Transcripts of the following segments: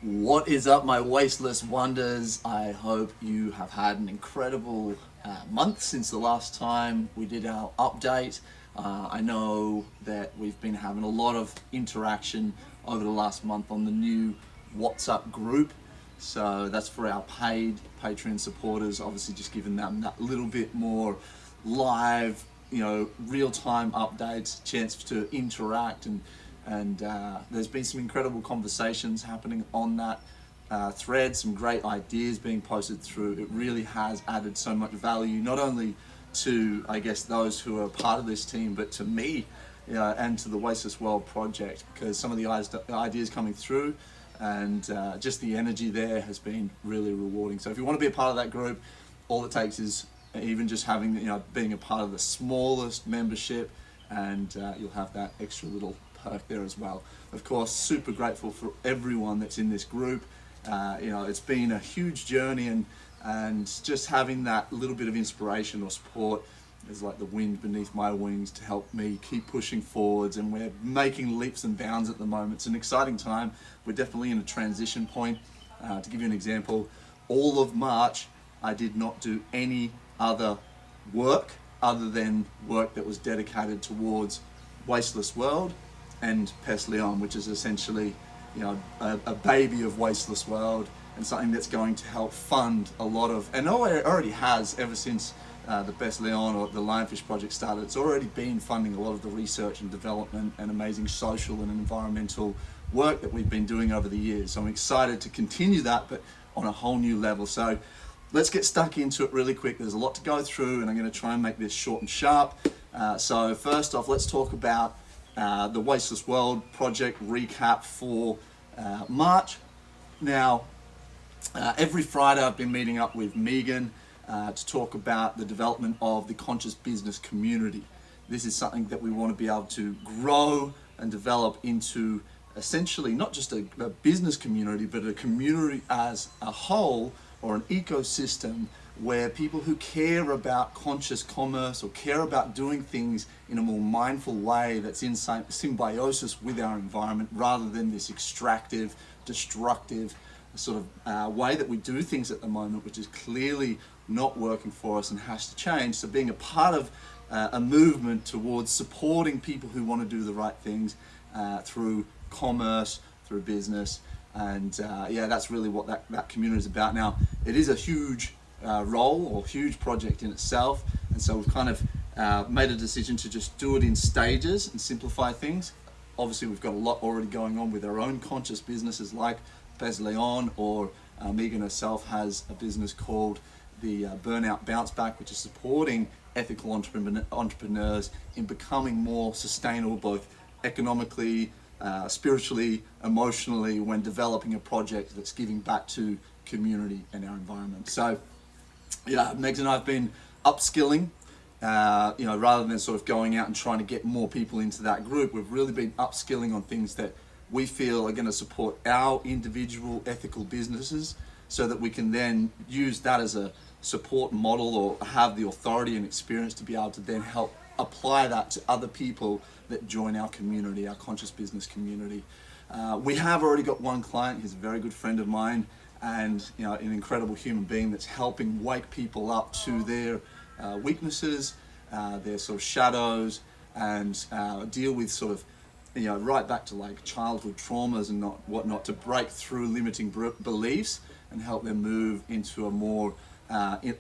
What is up, my Wasteless Wonders? I hope you have had an incredible month since the last time we did our update. I know that we've been having a lot of interaction over the last month on the new WhatsApp group. So that's for our paid Patreon supporters, obviously just giving them that little bit more live, real-time updates, chance to interact, and there's been some incredible conversations happening on that thread, some great ideas being posted through. It really has added so much value, not only to, I guess, those who are part of this team, but to me, and to the Wasteless World project, because some of the ideas coming through and just the energy there has been really rewarding. So if you want to be a part of that group, all it takes is even just having, being a part of the smallest membership, and you'll have that extra little perk there as well. Of course, super grateful for everyone that's in this group. It's been a huge journey, and just having that little bit of inspiration or support is like the wind beneath my wings to help me keep pushing forwards, and we're making leaps and bounds at the moment. It's an exciting time. We're definitely in a transition point. To give you an example, all of March I did not do any other work other than work that was dedicated towards Wasteless World and Pez León, which is essentially a baby of Wasteless World, and something that's going to help fund a lot of, and already has ever since the Pez León or the lionfish project started. It's already been funding a lot of the research and development and amazing social and environmental work that we've been doing over the years. So I'm excited to continue that, but on a whole new level. So let's get stuck into it really quick. There's a lot to go through, and I'm going to try and make this short and sharp. So first off, let's talk about the Wasteless World project recap for March. Now, every Friday I've been meeting up with Megan to talk about the development of the conscious business community. This is something that we want to be able to grow and develop into essentially not just a business community, but a community as a whole, or an ecosystem where people who care about conscious commerce or care about doing things in a more mindful way that's in symbiosis with our environment, rather than this extractive, destructive sort of way that we do things at the moment, which is clearly not working for us and has to change. So being a part of a movement towards supporting people who want to do the right things through commerce, through business, and that's really what that community is about. Now, it is a huge role or huge project in itself, and so we've kind of made a decision to just do it in stages and simplify things. Obviously, we've got a lot already going on with our own conscious businesses like Pez León, or Megan herself has a business called the Burnout Bounce Back, which is supporting ethical entrepreneurs in becoming more sustainable, both economically, spiritually, emotionally, when developing a project that's giving back to community and our environment. So, Megs and I have been upskilling, rather than sort of going out and trying to get more people into that group. We've really been upskilling on things that we feel are going to support our individual ethical businesses, so that we can then use that as a support model, or have the authority and experience to be able to then help apply that to other people that join our community, our conscious business community. We have already got one client. He's a very good friend of mine, and an incredible human being that's helping wake people up to their weaknesses, their sort of shadows, and deal with sort of right back to like childhood traumas and whatnot, to break through limiting beliefs and help them move into a more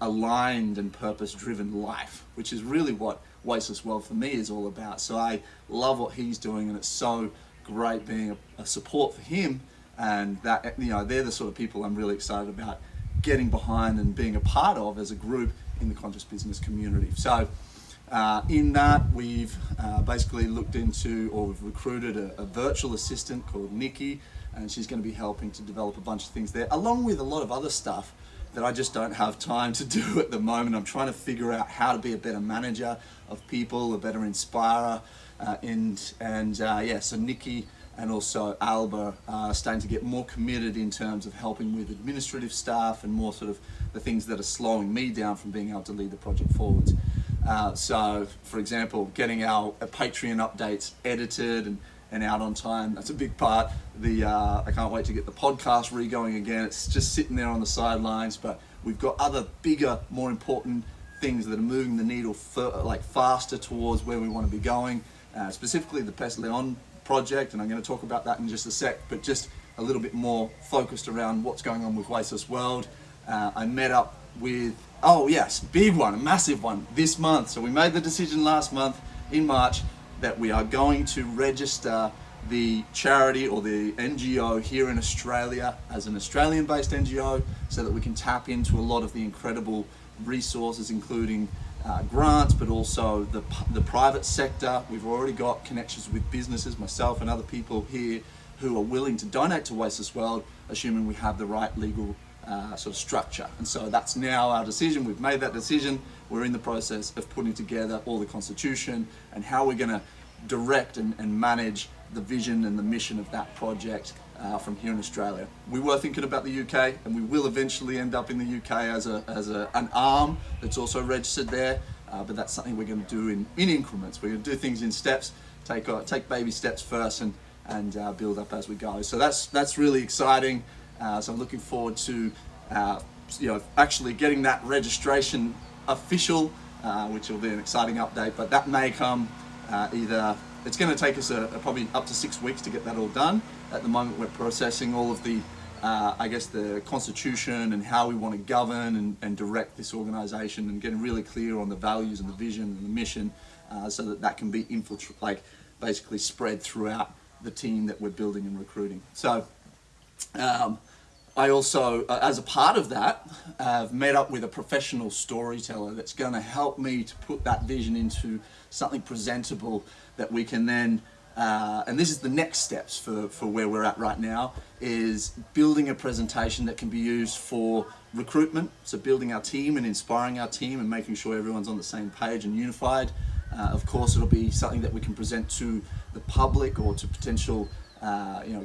aligned and purpose-driven life, which is really what Wasteless World for me is all about. So I love what he's doing, and it's so great being a support for him, and that they're the sort of people I'm really excited about getting behind and being a part of as a group in the conscious business community. So in that, we've basically looked into, or we've recruited a virtual assistant called Nikki, and she's going to be helping to develop a bunch of things there, along with a lot of other stuff that I just don't have time to do at the moment. I'm trying to figure out how to be a better manager of people, a better inspirer, so Nikki and also Alba are starting to get more committed in terms of helping with administrative staff and more sort of the things that are slowing me down from being able to lead the project forwards. So, for example, getting our Patreon updates edited and out on time. That's a big part. I can't wait to get the podcast re-going again. It's just sitting there on the sidelines, but we've got other bigger, more important things that are moving the needle faster towards where we want to be going, specifically the Pez León project, and I'm going to talk about that in just a sec, but just a little bit more focused around what's going on with Wasteless World. I met up with, big one, a massive one this month. So we made the decision last month in March that we are going to register the charity or the NGO here in Australia as an Australian-based NGO, so that we can tap into a lot of the incredible resources, including grants, but also the private sector. We've already got connections with businesses, myself and other people here who are willing to donate to Wasteless World, assuming we have the right legal sort of structure. And so that's now our decision. We've made that decision. We're in the process of putting together all the constitution and how we're going to direct and manage the vision and the mission of that project from here in Australia. We were thinking about the UK, and we will eventually end up in the UK as an arm that's also registered there, but that's something we're going to do in increments. We're going to do things in steps, take baby steps first, and build up as we go. So that's really exciting. So I'm looking forward to actually getting that registration official, which will be an exciting update. But that may come it's going to take us probably up to 6 weeks to get that all done. At the moment, we're processing all of the the constitution and how we want to govern and direct this organization, and getting really clear on the values and the vision and the mission, so that can be basically spread throughout the team that we're building and recruiting. So I also, as a part of that, have met up with a professional storyteller that's going to help me to put that vision into something presentable that we can then, and this is the next steps for where we're at right now, is building a presentation that can be used for recruitment. So building our team and inspiring our team and making sure everyone's on the same page and unified. Of course, it'll be something that we can present to the public or to potential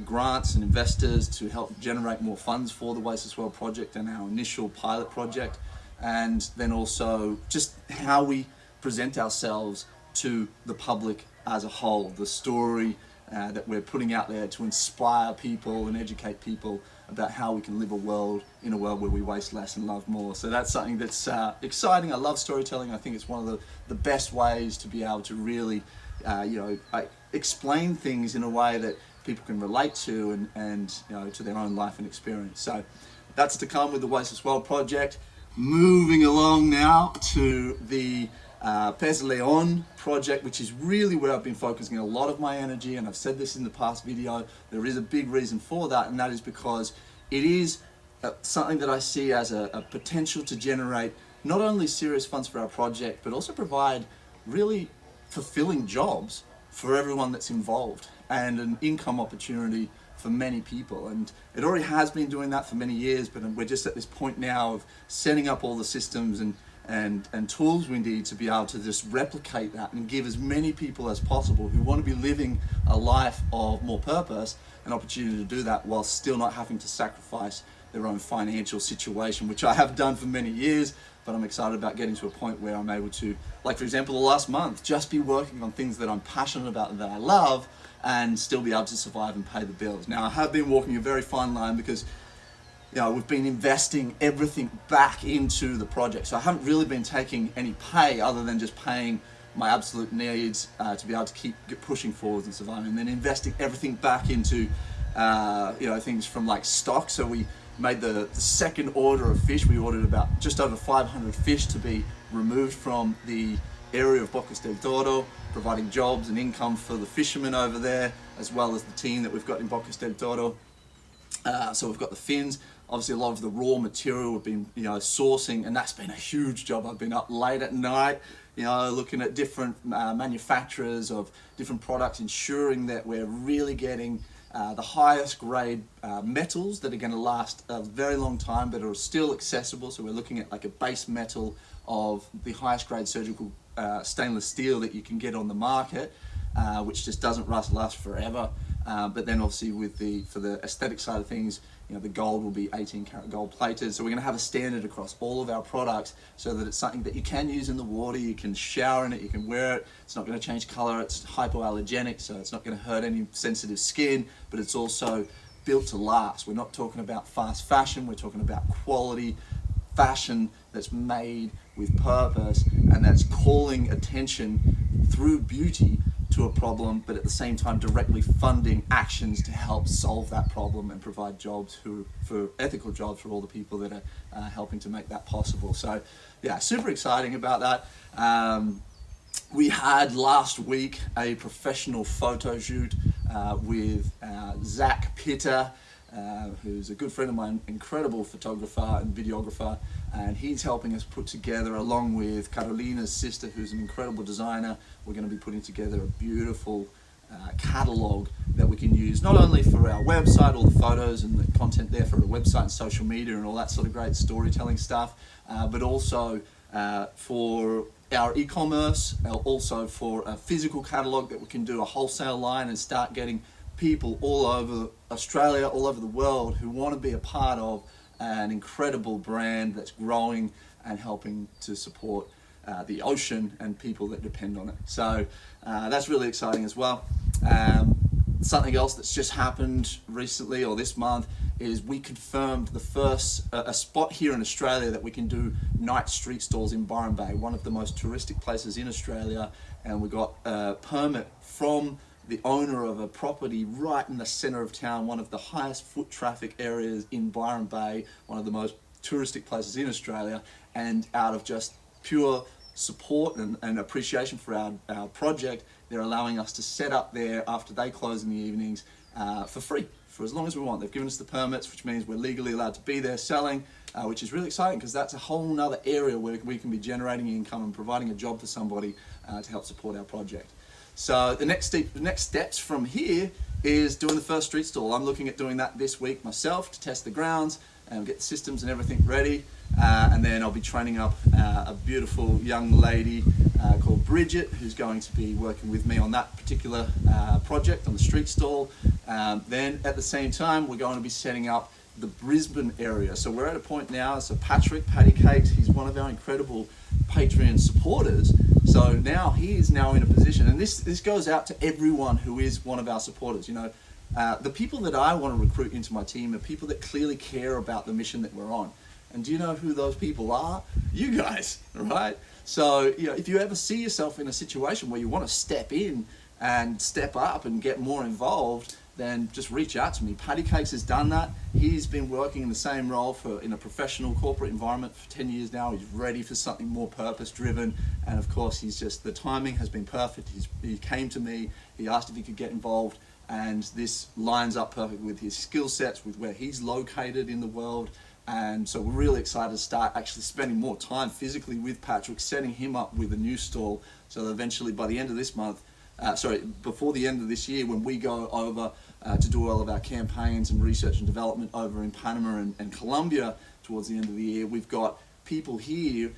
grants and investors to help generate more funds for the Wasteless World project and our initial pilot project. And then also just how we present ourselves to the public as a whole, the story that we're putting out there to inspire people and educate people about how we can live in a world where we waste less and love more. So that's something that's exciting. I love storytelling. I think it's one of the best ways to be able to really explain things in a way that people can relate to and to their own life and experience. So that's to come with the Wasteless World project. Moving along now to the Pez León project, which is really where I've been focusing a lot of my energy, and I've said this in the past video. There is a big reason for that, and that is because it is something that I see as a potential to generate not only serious funds for our project, but also provide really fulfilling jobs for everyone that's involved, and an income opportunity for many people. And it already has been doing that for many years, but we're just at this point now of setting up all the systems and tools we need to be able to just replicate that and give as many people as possible who want to be living a life of more purpose an opportunity to do that while still not having to sacrifice their own financial situation, which I have done for many years. But I'm excited about getting to a point where I'm able to, like for example, the last month, just be working on things that I'm passionate about and that I love, and still be able to survive and pay the bills. Now, I have been walking a very fine line because we've been investing everything back into the project. So I haven't really been taking any pay other than just paying my absolute needs to be able to keep pushing forwards and surviving, and then investing everything back into things from like stock. So we made the second order of fish. We ordered about just over 500 fish to be removed from the area of Bocas del Toro, providing jobs and income for the fishermen over there, as well as the team that we've got in Bocas del Toro. So we've got the fins. Obviously, a lot of the raw material we've been sourcing, and that's been a huge job. I've been up late at night, looking at different manufacturers of different products, ensuring that we're really getting the highest grade metals that are going to last a very long time, but are still accessible. So we're looking at like a base metal of the highest grade surgical stainless steel that you can get on the market, which just doesn't last forever. But then obviously for the aesthetic side of things, the gold will be 18 karat gold plated. So we're going to have a standard across all of our products so that it's something that you can use in the water, you can shower in it, you can wear it. It's not going to change color, it's hypoallergenic, so it's not going to hurt any sensitive skin, but it's also built to last. We're not talking about fast fashion, we're talking about quality fashion that's made with purpose and that's calling attention through beauty to a problem, but at the same time directly funding actions to help solve that problem and provide jobs for ethical jobs for all the people that are helping to make that possible. So yeah, super exciting about that. We had last week a professional photo shoot with Zach Pitter, who's a good friend of mine, incredible photographer and videographer, and he's helping us put together, along with Carolina's sister, who's an incredible designer, we're going to be putting together a beautiful catalog that we can use not only for our website, all the photos and the content there for the website and social media and all that sort of great storytelling stuff, but also for our e-commerce, also for a physical catalog that we can do a wholesale line and start getting people all over Australia, all over the world who want to be a part of an incredible brand that's growing and helping to support the ocean and people that depend on it. So that's really exciting as well. Something else that's just happened recently or this month is we confirmed the first a spot here in Australia that we can do night street stalls in Byron Bay, one of the most touristic places in Australia, and we got a permit from the owner of a property right in the center of town, one of the highest foot traffic areas in Byron Bay, one of the most touristic places in Australia, and out of just pure support and appreciation for our project, they're allowing us to set up there after they close in the evenings for free, for as long as we want. They've given us the permits, which means we're legally allowed to be there selling, which is really exciting because that's a whole nother area where we can be generating income and providing a job for somebody to help support our project. So the next steps from here is doing the first street stall. I'm looking at doing that this week myself to test the grounds and get the systems and everything ready. And then I'll be training up a beautiful young lady called Bridget, who's going to be working with me on that particular project on the street stall. Then at the same time, we're going to be setting up the Brisbane area. So we're at a point now, so Patrick, Paddy Cakes, he's one of our incredible Patreon supporters. So now he is now in a position, and this goes out to everyone who is one of our supporters. The people that I want to recruit into my team are people that clearly care about the mission that we're on. And do you know who those people are? You guys, right? So if you ever see yourself in a situation where you want to step in and step up and get more involved, then just reach out to me. Paddy Cakes has done that. He's been working in the same role in a professional corporate environment for 10 years now. He's ready for something more purpose-driven. And of course, the timing has been perfect. He came to me, he asked if he could get involved, and this lines up perfect with his skill sets, with where he's located in the world. And so we're really excited to start actually spending more time physically with Patrick, setting him up with a new stall, so that eventually by the end of this month, before the end of this year, when we go over to do all of our campaigns and research and development over in Panama and Colombia towards the end of the year, we've got people here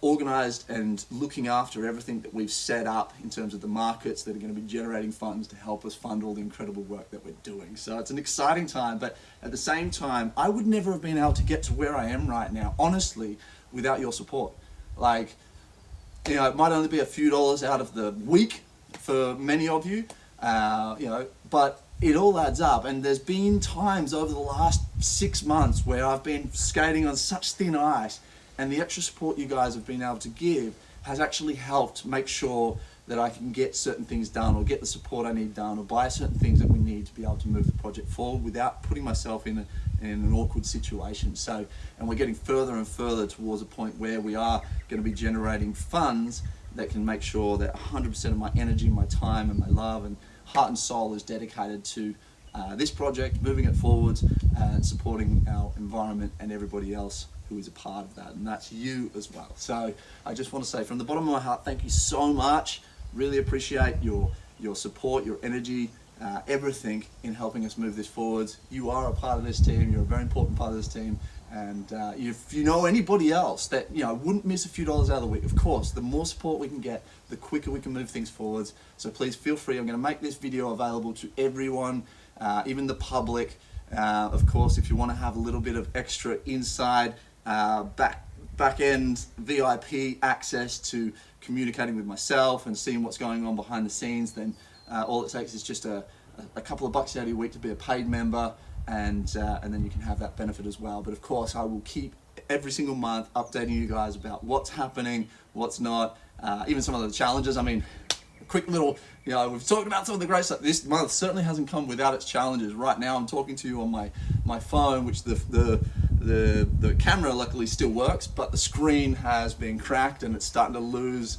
organized and looking after everything that we've set up in terms of the markets that are going to be generating funds to help us fund all the incredible work that we're doing. So it's an exciting time, but at the same time, I would never have been able to get to where I am right now, honestly, without your support. It might only be a few dollars out of the week for many of you, but it all adds up. And there's been times over the last 6 months where I've been skating on such thin ice, and the extra support you guys have been able to give has actually helped make sure that I can get certain things done, or get the support I need done, or buy certain things that we need to be able to move the project forward without putting myself in an awkward situation. So, and we're getting further and further towards a point where we are going to be generating funds that can make sure that 100% of my energy, my time, and my love and heart and soul is dedicated to this project, moving it forwards and supporting our environment and everybody else who is a part of that, and that's you as well. So I just want to say from the bottom of my heart, thank you so much. Really appreciate your support, your energy, everything in helping us move this forwards. You are a part of this team. You're a very important part of this team. And if you know anybody else that wouldn't miss a few dollars out of the week, of course, the more support we can get, the quicker we can move things forwards. So please feel free. I'm going to make this video available to everyone, even the public, Of course, if you want to have a little bit of extra inside back end VIP access to communicating with myself and seeing what's going on behind the scenes, then all it takes is just a couple of bucks out of your week to be a paid member, and then you can have that benefit as well. But of course, I will keep every single month updating you guys about what's happening, what's not, even some of the challenges. I mean, a quick little, we've talked about some of the great stuff. This month certainly hasn't come without its challenges. Right now I'm talking to you on my phone, which the camera luckily still works, but the screen has been cracked and it's starting to lose.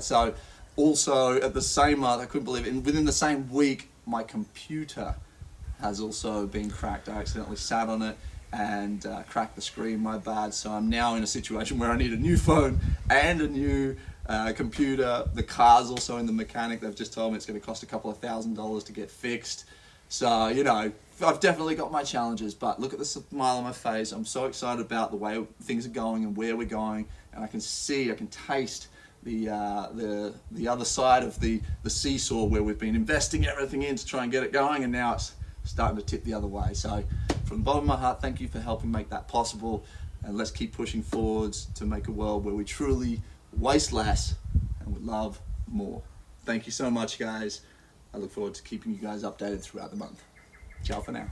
So also at the same month, I couldn't believe it, within the same week, my computer has also been cracked. I accidentally sat on it and cracked the screen, my bad. So I'm now in a situation where I need a new phone and a new computer. The car's also in the mechanic. They've just told me it's going to cost a couple of $1,000s to get fixed. So, I've definitely got my challenges, but look at the smile on my face. I'm so excited about the way things are going and where we're going, and I can taste the other side of the seesaw where we've been investing everything in to try and get it going, and now it's starting to tip the other way. So from the bottom of my heart, thank you for helping make that possible, and let's keep pushing forwards to make a world where we truly waste less and we love more. Thank you so much, guys. I look forward to keeping you guys updated throughout the month. Ciao for now.